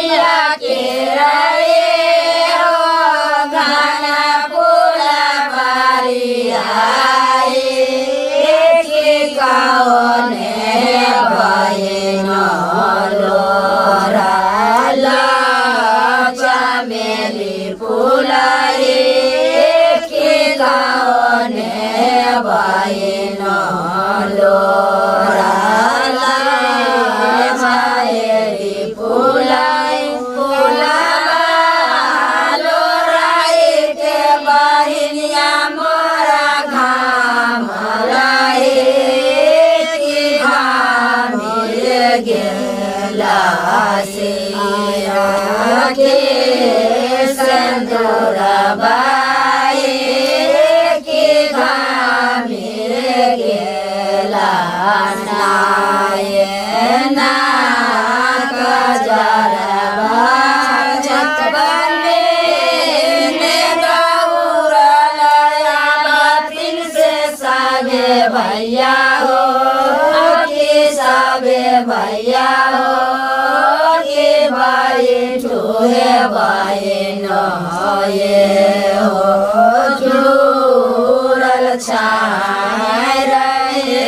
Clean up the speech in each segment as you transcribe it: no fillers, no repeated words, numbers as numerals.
के रहे हो घना फूला बारी आई के गाने बहन लोरा चमेली फूलाई के गाने बहन लोरा चमेली फूलाई लोराई के बहनिया मोरा घाम लाई की घाम गेला सिया के संदूर बाई की घाम गेला नायना भैया हो के सबे भैया हो के भाई ठोहे भाई न ये हो जुरल छाय रहे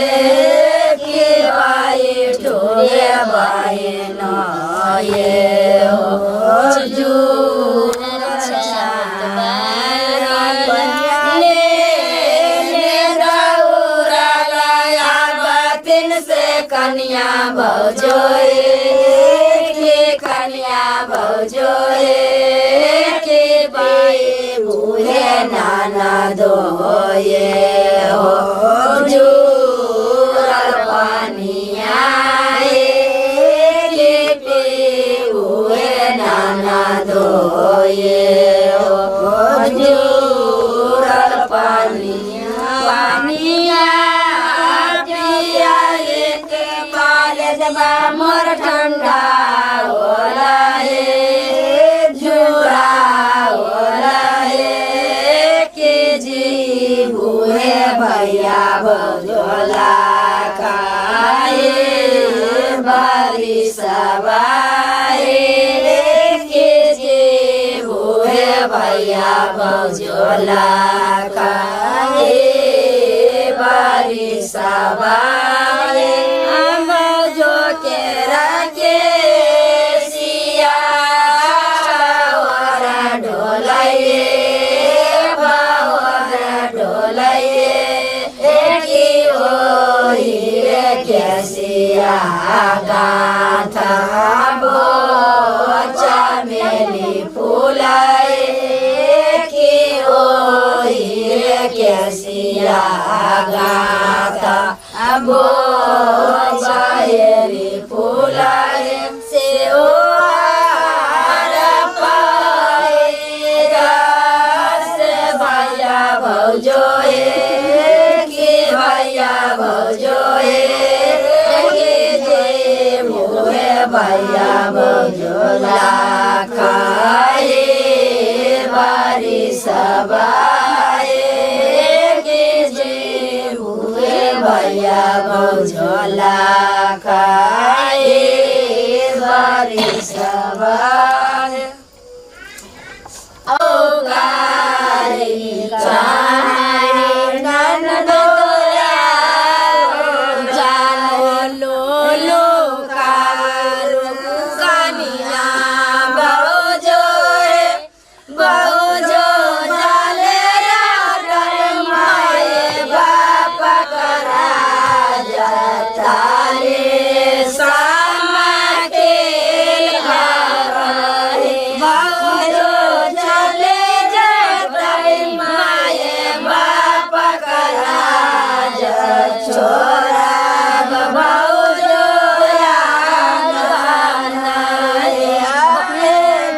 के भाई ठोहे भाई न ये हो जुरल कन्या भौजोए के कन्या भौजोए के बाई मुहे नाना दोये हो जुरल पानिया के पे हुए नाना दोये हो जुरल पानिया जबा मोर ठंडा होला है जुरा होला है के जी हुए भैया भौजोला खाए बारी सवाए के जी हुए भैया भौजोला खाए बारी सवाए के रखे सिया ढोलाइए ढोलाइए की हीरे के सिया गाथा बो चमेली फूलाए की हीरे के सिया गाथा बो बायरी फूलाए से ओ पाएगा से भैया भौजोए के भैया भौजोए के जे मुहे भैया भौजोला खाए बारी सबाए के जे मुहे भैया भौजोला खाए बारी सबाए ओ गारी चारे ननदोया जानो लो कारो कानिया भौजोए भौजो जाले रातल माए बाप करा जाताले सामा के घरे भौजो चले जाताले माए बाप करा जा छोरा भौजो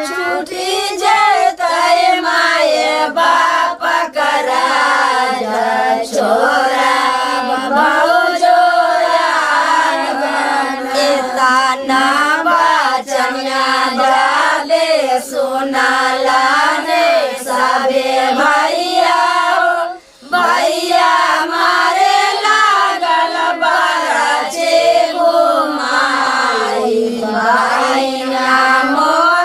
छूटी जाताले माए बाप करा जा छोरा भौजो ताना बचनिया जाले सुनाला ने सबे भैया भैया मारे लागल बराचे घुमाई भैया मोर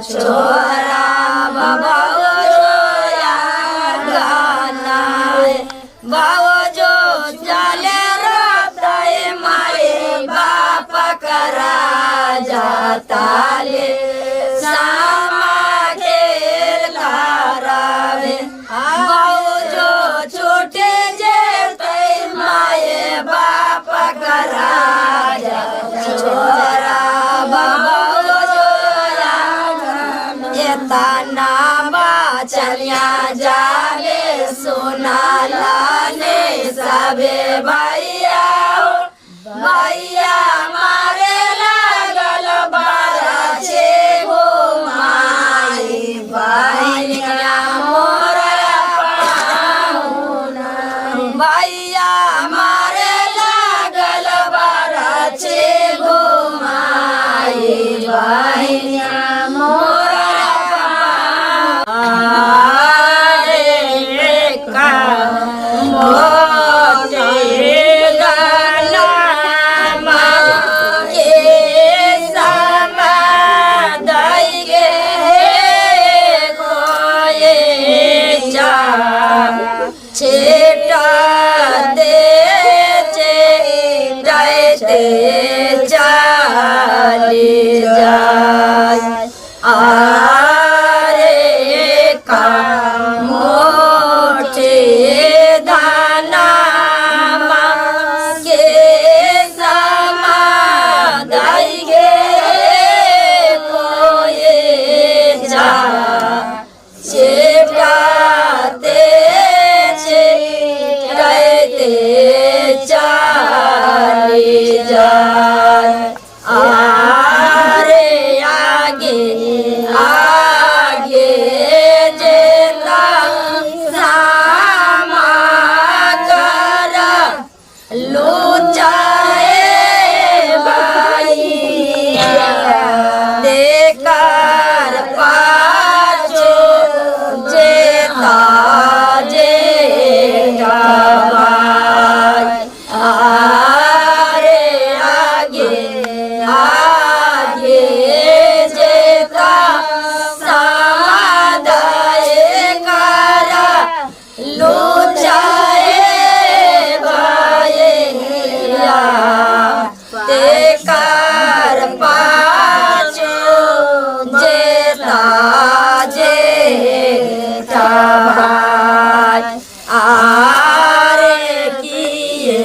छोरा बाबो गाना बाबो चले रोताए मारे बाप करा जाता ले सामा खेल करावे बाबो छोटे जेते माए बाप करा छोरा बाबो एतना बचनिया जाले सोना लाने सबे भैया भैया मारे लागल बारा छे गो माई बहिनिया मोर पाहुना भैया मारे लागल बारा छे गो माई बहिनिया मोर चली जाय आरे का मोटे दाना के समादाई गे कोये जा चेटाते चेटाते चली जाय आरे आगे आगे जेता सामा कर लुचाए भैया देकर पाछो जेता जेता आरे आगे आगे जेता समादाय करा लुचाए भैया तेकर पाछो जेता जेता आरे किए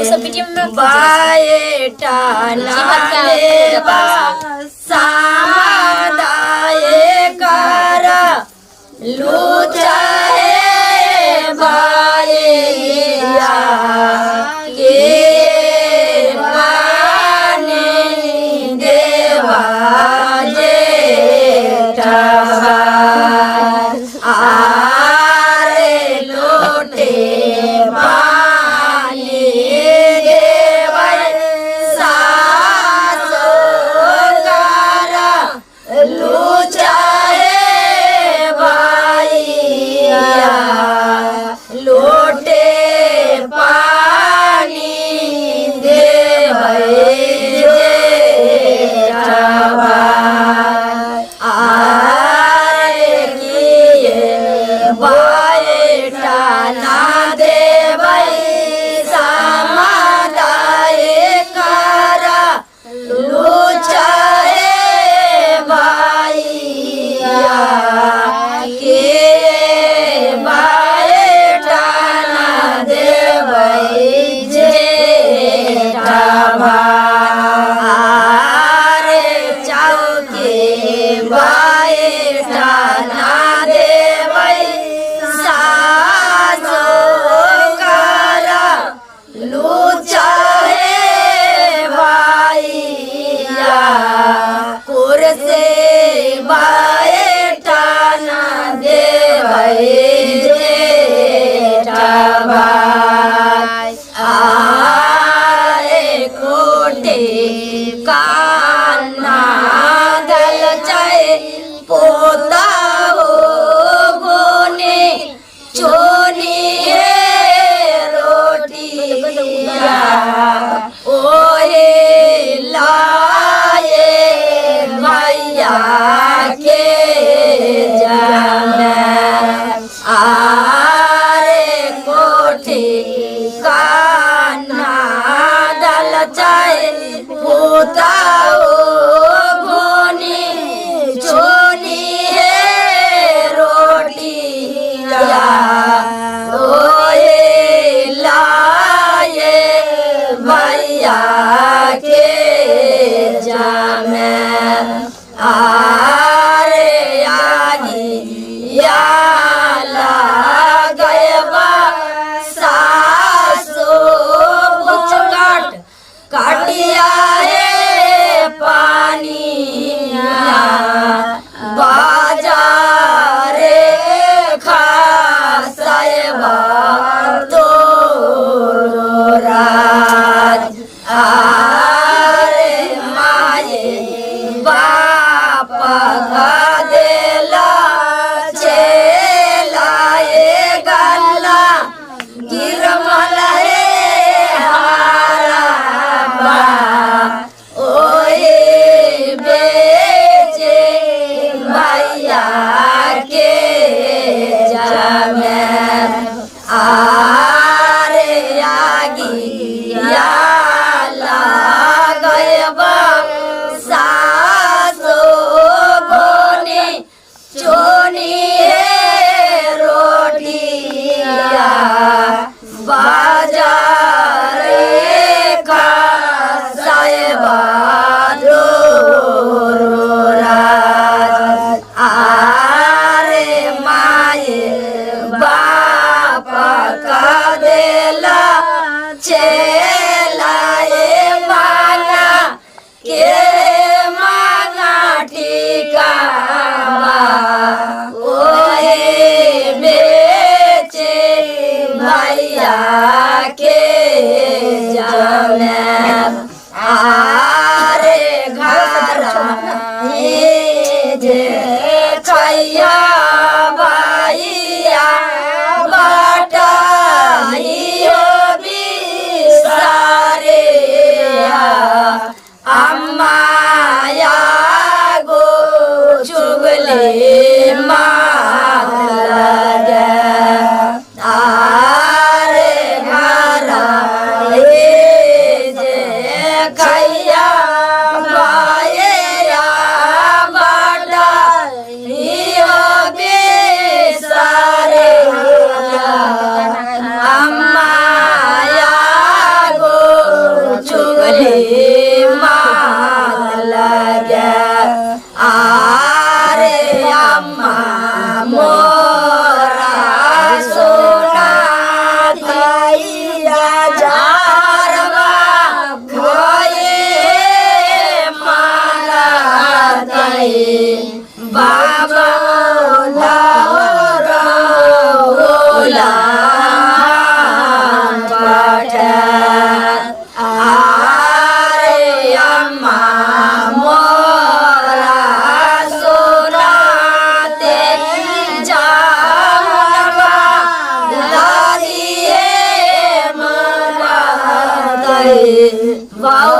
बाएटा नाले समादाय करा लुचाए भैया के पानी देवा जेठा आरे लोटे पानी देवा सासो करा लुचाए भैया लोटे कान्हा दल चाय पुताओ भोनी चोनी है रोटिया ओए लाए भैया के जामे आरे आगी याला गयबा सासो बुचकाट काटिया है पानिया बाजारे खासायबा तो राज आरे माये बापा का देला चेलाए गल्ला गिरमल है हारा बा ओए बेचे भैया के जामे आरे आगी याला गयबा सासो भोनी चोनी है रोटिया बाजारे का सायबा राज आरे माये बापा का देला चेलाए मांगा के मांगा टीका ओए बेचे भैया के जामे आरे घरा जे खैया भैया बाटा सारे अम्माया गो चुगले मात लगे आरे घरा जे खैया भैया बाटा सारे अम्माया गो चुगले मात लगे आरे अम्मा मोरा सोना थैया जारवा खोए माला दई बाबा ओला आरे अम्मा मोरा सोना ते जावा दारिए मोरा दई बाऊ